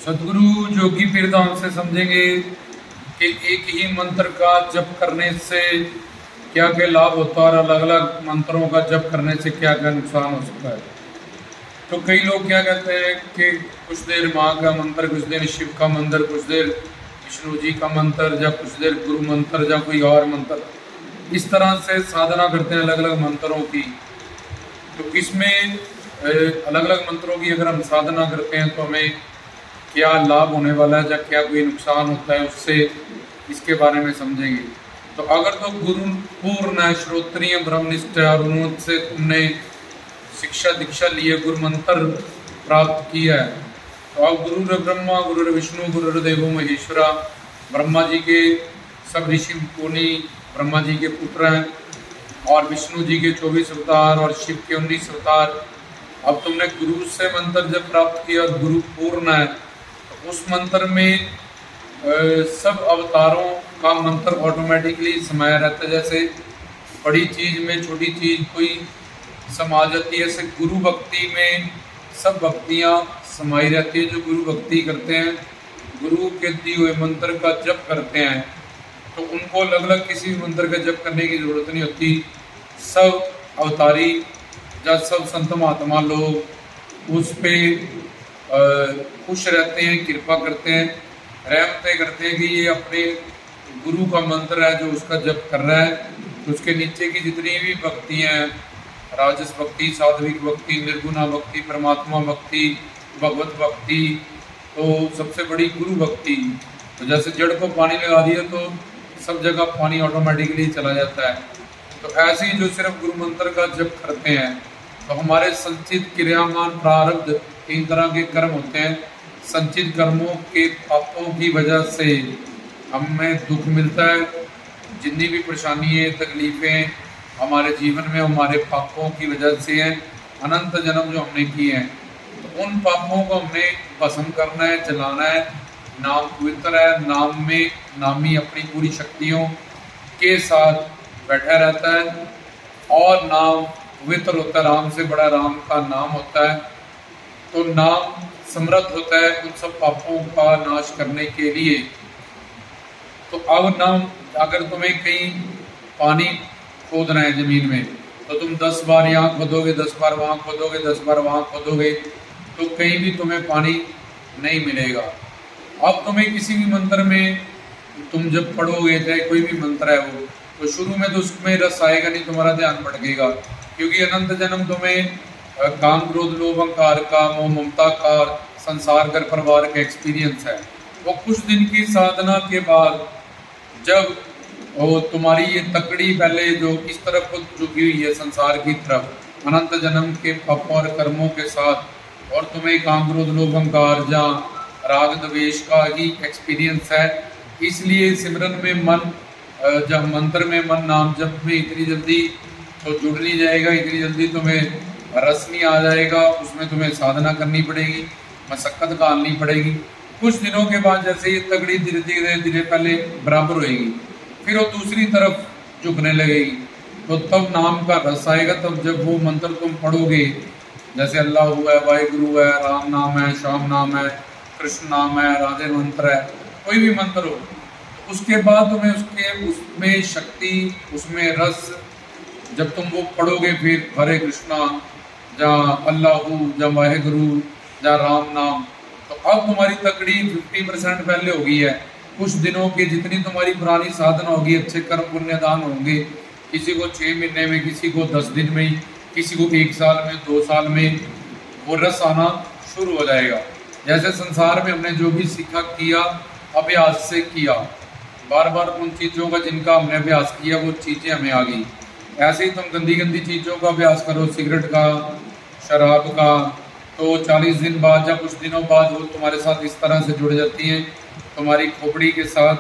सदगुरु जोगी पीरदान से समझेंगे कि एक ही मंत्र का जप करने से क्या क्या लाभ होता है और अलग अलग मंत्रों का जप करने से क्या क्या नुकसान हो सकता है। तो कई लोग क्या कहते हैं कि कुछ देर माँ का मंत्र, कुछ देर शिव का मंत्र, कुछ देर विष्णु जी का मंत्र, या कुछ देर गुरु मंत्र या कोई और मंत्र, इस तरह से साधना करते हैं अलग अलग मंत्रों की। तो इसमें अलग अलग मंत्रों की अगर हम साधना करते हैं तो हमें क्या लाभ होने वाला है या क्या कोई नुकसान होता है, उससे इसके बारे में समझेंगे। तो अगर तो गुरु पूर्ण श्रोत्रिय ब्रह्मनिष्ठ और उनसे तुमने शिक्षा दीक्षा लिए, गुरु मंत्र प्राप्त किया है, तो अब गुरु ब्रह्मा गुरु विष्णु गुरु देवो महेश्वरा, ब्रह्मा जी के सब ऋषि मुनि ब्रह्मा जी के पुत्र हैं और विष्णु जी के 24 अवतार और शिव के 19 अवतार। अब तुमने गुरु से मंत्र जब प्राप्त किया, गुरु पूर्ण है, तो उस मंत्र में सब अवतारों का मंत्र ऑटोमेटिकली समाया रहता है। जैसे बड़ी चीज में छोटी चीज कोई समा जाती है, ऐसे गुरु भक्ति में सब भक्तियाँ समाई रहती है। जो गुरु भक्ति करते हैं, गुरु के दिए हुए मंत्र का जप करते हैं, तो उनको अलग अलग किसी भी मंत्र का जप करने की जरूरत नहीं होती। सब अवतारी या सब संत महात्मा लोग उस पे खुश रहते हैं, कृपा करते हैं, रहमतें करते हैं कि ये अपने गुरु का मंत्र है जो उसका जप कर रहा है। तो उसके नीचे की जितनी भी भक्तियाँ हैं, राजस भक्ति, सात्विक भक्ति, निर्गुणा भक्ति, परमात्मा भक्ति, भगवत भक्ति, तो सबसे बड़ी गुरु भक्ति। तो जैसे जड़ को पानी लगा दिया तो सब जगह पानी ऑटोमेटिकली चला जाता है। तो ऐसे ही जो सिर्फ गुरु मंत्र का जप करते हैं, तो हमारे संचित क्रियामान प्रारब्ध 3 तरह के कर्म होते हैं। संचित कर्मों के पापों की वजह से हमें दुख मिलता है। जितनी भी परेशानियाँ तकलीफ़ें हमारे जीवन में हमारे पापों की वजह से हैं, अनंत जन्म जो हमने किए हैं, तो उन पापों को हमने भस्म करना है, जलाना है। नाम पवित्र है, नाम में नामी अपनी पूरी शक्तियों के साथ बैठा रहता है और नाम पवित्र होता है। राम से बड़ा राम का नाम होता है। तो नाम समर्थ होता है उन सब पापों का नाश करने के लिए। तो अब नाम, अगर तुम्हें कहीं पानी खोदना है जमीन में, तो तुम 10 बार यहाँ खोदोगे, 10 बार वहाँ खोदोगे, 10 बार वहाँ खोदोगे, तो कहीं भी तुम्हें पानी नहीं मिलेगा। अब तुम्हें किसी भी मंत्र में तुम जब पढ़ोगे, चाहे कोई भी मंत्र है वो, तो शुरू में तो उसमें रस आएगा नहीं, तुम्हारा ध्यान भटकेगा, क्योंकि अनंत जन्म तुम्हें काम क्रोध लोभ अहंकार का, मोह ममता का, संसार घर परिवार का एक्सपीरियंस है। वो कुछ दिन की साधना के बाद जब वो तुम्हारी ये तकड़ी पहले जो इस तरफ को झुकी हुई है संसार की तरफ, अनंत जन्म के पापों और कर्मों के साथ, और तुम्हें काम क्रोध लोभ अहंकार या राग द्वेष का ही एक्सपीरियंस है, इसलिए सिमरन में मन, जब मंत्र में मन नाम जप में इतनी जल्दी तो जुड़ नहीं जाएगा, इतनी जल्दी तुम्हें रस नहीं आ जाएगा। उसमें तुम्हें साधना करनी पड़ेगी, मशक्कत डालनी पड़ेगी। कुछ दिनों के बाद जैसे ये तगड़ी धीरे धीरे धीरे पहले बराबर होएगी, फिर वो दूसरी तरफ झुकने लगेगी, तो तब नाम का रस आएगा। तब जब वो मंत्र तुम पढ़ोगे, जैसे अल्लाह हुआ है, वाहिगुरु है, राम नाम है, श्याम नाम है, कृष्ण नाम है, राधे मंत्र है, कोई भी मंत्र हो, तो उसके बाद तुम्हें उसमें शक्ति, उसमें रस, जब तुम वो पढ़ोगे, फिर हरे कृष्णा या अल्लाहू या वाहिगुरु या राम नाम, तो अब तुम्हारी तकड़ी 50% पहले हो गई है। कुछ दिनों के जितनी तुम्हारी पुरानी साधना होगी, अच्छे कर्म पुण्यदान होंगे, किसी को 6 महीने में, किसी को 10 दिन में, किसी को 1 साल में, 2 साल में वो रस आना शुरू हो जाएगा। जैसे संसार में हमने जो भी सीखा किया, अभ्यास से किया, बार बार उन चीज़ों का जिनका हमने अभ्यास किया वो चीज़ें हमें आ गई। ऐसे ही तुम गंदी गंदी चीज़ों का अभ्यास करो, सिगरेट का, शराब का, तो 40 दिन बाद या कुछ दिनों बाद वो तुम्हारे साथ इस तरह से जुड़ जाती हैं तुम्हारी खोपड़ी के साथ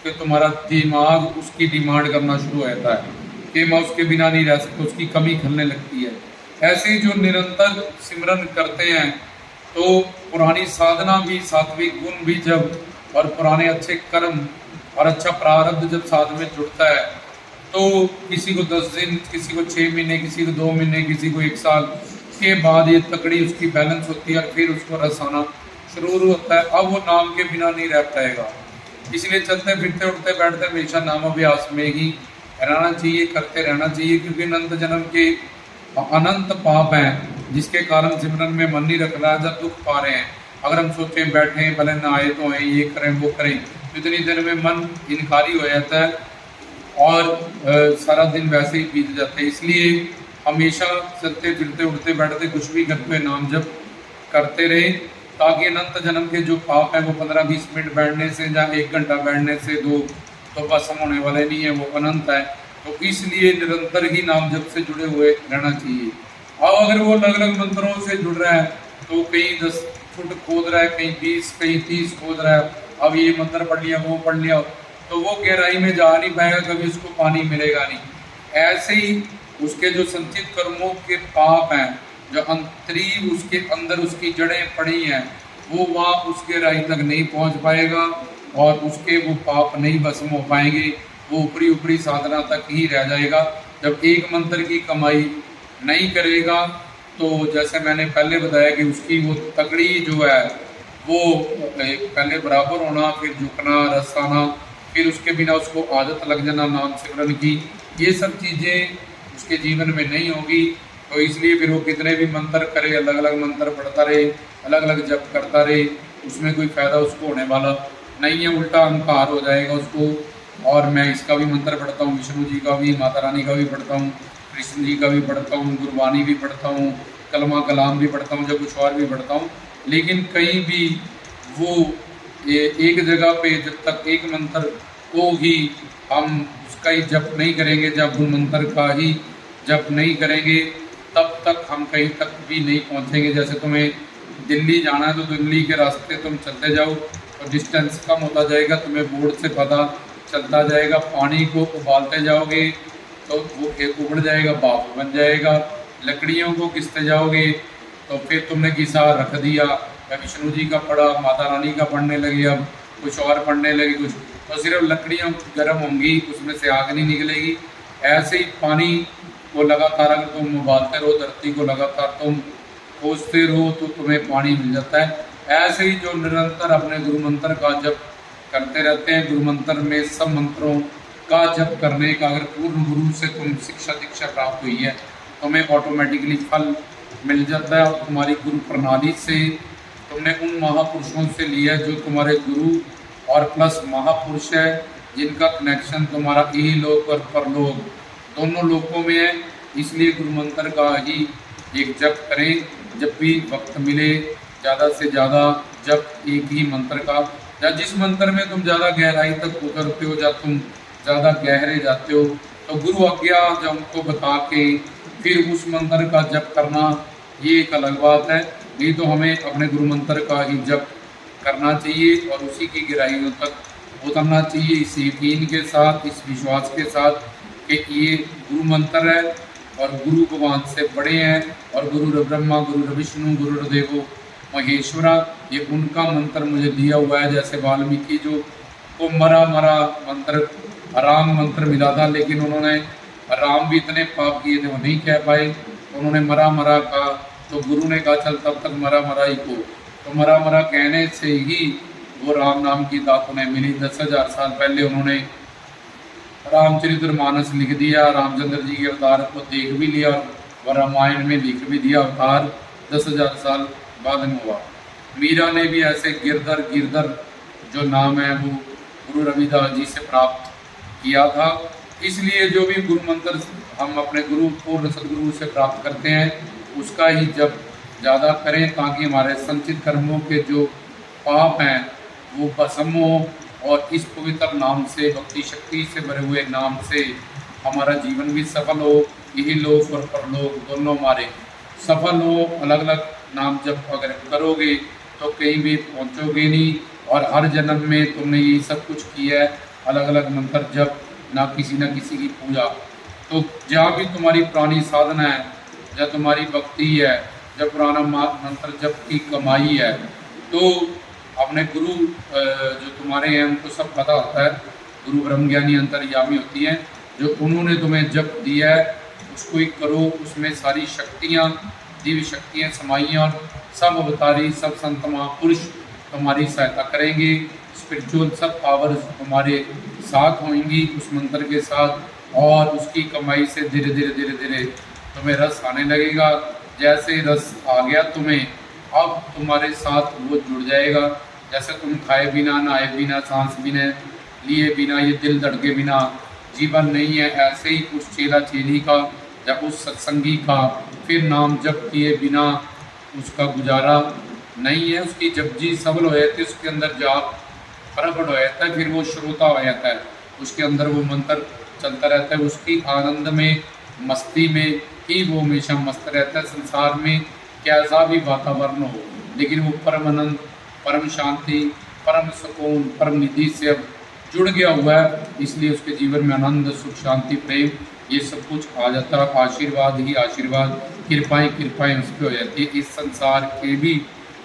कि तुम्हारा दिमाग उसकी डिमांड करना शुरू हो जाता है कि मैं उसके बिना नहीं रह सकता, उसकी कमी खलने लगती है। ऐसे ही जो निरंतर सिमरन करते हैं, तो पुरानी साधना भी, सात्विक गुण भी जब, और पुराने अच्छे कर्म और अच्छा प्रारब्ध जब साथ में जुड़ता है, तो किसी को 10 दिन, किसी को 6 महीने, किसी को 2 महीने, किसी को 1 साल के बाद ये तकड़ी उसकी बैलेंस होती है और फिर उसको रस आना शुरू होता है, अब वो नाम के बिना नहीं रह पाएगा। इसलिए चलते फिरते उठते बैठते हमेशा नाम अभ्यास में ही रहना चाहिए, करते रहना चाहिए, क्योंकि अनंत जन्म के अनंत पाप हैं जिसके कारण सिमरन में मन नहीं रख रहा है, जब दुख पा रहे हैं। अगर हम सोचें बैठे भले ना आए तो आए, ये करें वो करें, तो इतनी देर में मन इनकारी हो जाता है और सारा दिन वैसे ही बीत जाता है। इसलिए हमेशा चलते फिरते उठते बैठते कुछ भी करते हुए नाम जप करते रहे, ताकि अनंत जन्म के जो पाप है वो 15-20 मिनट बैठने से या 1 घंटा बैठने से दो तो भस्म होने वाले नहीं है, वो अनंत है। तो इसलिए निरंतर ही नाम जप से जुड़े हुए रहना चाहिए। अब अगर वो अलग अलग मंत्रों से जुड़ रहा है तो कहीं 10 फुट खोद रहा है, कहीं 20, कहीं 30 खोद रहा है, अब ये मंत्र पढ़ लिया वो पढ़ लिया, तो वो गहराई में जा नहीं पाएगा, कभी उसको पानी मिलेगा नहीं। ऐसे ही उसके जो संचित कर्मों के पाप हैं, जो अंतरी उसके अंदर उसकी जड़ें पड़ी हैं, वो वहाँ उस गहराई तक नहीं पहुँच पाएगा और उसके वो पाप नहीं भस्म हो पाएंगे, वो ऊपरी ऊपरी साधना तक ही रह जाएगा। जब एक मंत्र की कमाई नहीं करेगा तो जैसे मैंने पहले बताया कि उसकी वो तकड़ी जो है वो पहले बराबर होना, फिर झुकना, रस आना, फिर उसके बिना उसको आदत लग जाना नाम सिमरन की, ये सब चीज़ें उसके जीवन में नहीं होगी। तो इसलिए फिर वो कितने भी मंत्र करे, अलग अलग मंत्र पढ़ता रहे, अलग अलग जप करता रहे, उसमें कोई फ़ायदा उसको होने वाला नहीं है, उल्टा अहंकार हो जाएगा उसको। और मैं इसका भी मंत्र पढ़ता हूँ, विष्णु जी का भी, माता रानी का भी पढ़ता हूँ, कृष्ण जी का भी पढ़ता हूँ, गुरबानी भी पढ़ता हूँ, कलमा कलाम भी पढ़ता हूँ, जब कुछ और भी पढ़ता हूँ, लेकिन कहीं भी वो एक जगह पे जब तक एक मंत्र को ही हम उसका ही जप नहीं करेंगे, जब उन मंत्र का ही जप नहीं करेंगे, तब तक हम कहीं तक भी नहीं पहुँचेंगे। जैसे तुम्हें दिल्ली जाना है तो दिल्ली के रास्ते तुम चलते जाओ तो डिस्टेंस कम होता जाएगा, तुम्हें बोर्ड से पता चलता जाएगा। पानी को उबालते जाओगे तो वो उबड़ जाएगा, भाप बन जाएगा। लकड़ियों को घिसते जाओगे तो फिर तुमने घिसा रख दिया, या विष्णु जी का पढ़ा, माता रानी का पढ़ने लगे, अब कुछ और पढ़ने लगे कुछ, तो सिर्फ लकड़ियाँ गर्म होंगी, उसमें से आग नहीं निकलेगी। ऐसे ही पानी को लगातार अगर तुम उबालते रहो, धरती को लगातार तुम खोजते रहो तो तुम्हें पानी मिल जाता है। ऐसे ही जो निरंतर अपने गुरु मंत्र का जप करते रहते हैं, गुरु मंत्र में सब मंत्रों का जप करने का अगर पूर्ण गुरु से तुम शिक्षा दीक्षा प्राप्त हुई है, तुम्हें ऑटोमेटिकली फल मिल जाता है। और तुम्हारी गुरु प्रणाली से तुमने उन महापुरुषों से लिया जो तुम्हारे गुरु और प्लस महापुरुष है, जिनका कनेक्शन तुम्हारा यही लोक और परलोक दोनों लोकों में है। इसलिए गुरु मंत्र का ही एक जप करें, जब भी वक्त मिले ज़्यादा से ज़्यादा जप एक ही मंत्र का, या जिस मंत्र में तुम ज़्यादा गहराई तक उतरते हो, या तुम ज़्यादा गहरे जाते हो, तो गुरु आज्ञा जब उनको बता के फिर उस मंत्र का जप करना, ये एक अलग बात है। नहीं तो हमें अपने गुरु मंत्र का ही जप करना चाहिए और उसी की गहराइयों तक उतरना चाहिए, इस यकीन के साथ, इस विश्वास के साथ कि ये गुरु मंत्र है और गुरु भगवान से बड़े हैं, और गुरु ब्रह्मा, गुरु विष्णु, गुरु देवो महेश्वरा, ये उनका मंत्र मुझे दिया हुआ है। जैसे वाल्मीकि जो को मरा मरा मंत्र, राम मंत्र मिला था, लेकिन उन्होंने राम भी इतने पाप किए थे वो नहीं कह पाए, तो उन्होंने मरा मरा कहा, तो गुरु ने कहा चल तब तक मरा मरा ही को, तो मरा मरा कहने से ही वो राम नाम की दात उन्हें मिली। 10,000 साल पहले उन्होंने रामचरितमानस लिख दिया, रामचंद्र जी के अवतार को देख भी लिया और रामायण में लिख भी दिया। अवतार 10,000 साल बाद में हुआ। मीरा ने भी ऐसे गिरधर गिरधर जो नाम है वो गुरु रविदास जी से प्राप्त किया था। इसलिए जो भी गुरु मंत्र हम अपने गुरु पूर्ण सदगुरु से प्राप्त करते हैं उसका ही जप ज़्यादा करें, ताकि हमारे संचित कर्मों के जो पाप हैं वो भस्म हो, और इस पवित्र नाम से, भक्ति शक्ति से भरे हुए नाम से हमारा जीवन भी सफल हो, यही लोक और परलोक दोनों हमारे सफल हो। अलग अलग नाम जप अगर करोगे तो कहीं भी पहुंचोगे नहीं, और हर जन्म में तुमने ये सब कुछ किया है, अलग अलग मंत्र जप, ना किसी की पूजा। तो जहाँ भी तुम्हारी पुरानी साधना है, जहाँ तुम्हारी भक्ति है, जब पुराना मंत्र जप की कमाई है, तो अपने गुरु जो तुम्हारे हैं उनको सब पता होता है। गुरु ब्रह्मज्ञानी अंतर्यामी होती हैं, जो उन्होंने तुम्हें जप दिया है उसको ही करो, उसमें सारी शक्तियाँ, दिव्य शक्तियाँ समाई, और सब अवतारी, सब संत महापुरुष तुम्हारी सहायता करेंगे। स्पिरिचुअल सब पावर्स तुम्हारे साथ होंगी उस मंत्र के साथ, और उसकी कमाई से धीरे धीरे धीरे धीरे तुम्हें रस आने लगेगा। जैसे रस आ गया तुम्हें, अब तुम्हारे साथ वो जुड़ जाएगा। जैसे तुम खाए बिना, नहाए बिना, सांस बिना लिए बिना, ये दिल धड़के बिना जीवन नहीं है, ऐसे ही उस चेला चेली का या उस सत्संगी का फिर नाम जप किए बिना उसका गुजारा नहीं है। उसकी जब जी सबल हो जाती है, उसके अंदर जाप प्रकट हो जाता है, फिर वो श्रोता हो जाता है, उसके अंदर वो मंत्र चलता रहता है। उसकी आनंद में, मस्ती में ही वो हमेशा मस्त रहता है। संसार में कैसा भी वातावरण हो, लेकिन वो परम आनंद, परम शांति, परम सुकून, परम निधि से अब जुड़ गया हुआ है। इसलिए उसके जीवन में आनंद, सुख, शांति, प्रेम ये सब कुछ आ जाता है। आशीर्वाद ही आशीर्वाद, कृपाएं कृपाएं उसकी हो जाती है। इस संसार के भी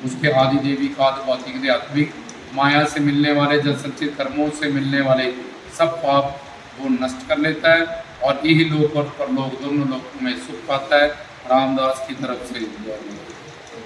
उसके आदि देवी का भौतिक आध्यात्मिक माया से मिलने वाले, जल संचित कर्मों से मिलने वाले सब पाप वो नष्ट कर लेता है, और यही लोक और परलोक दोनों लोकों में सुख पाता है। रामदास की तरफ से।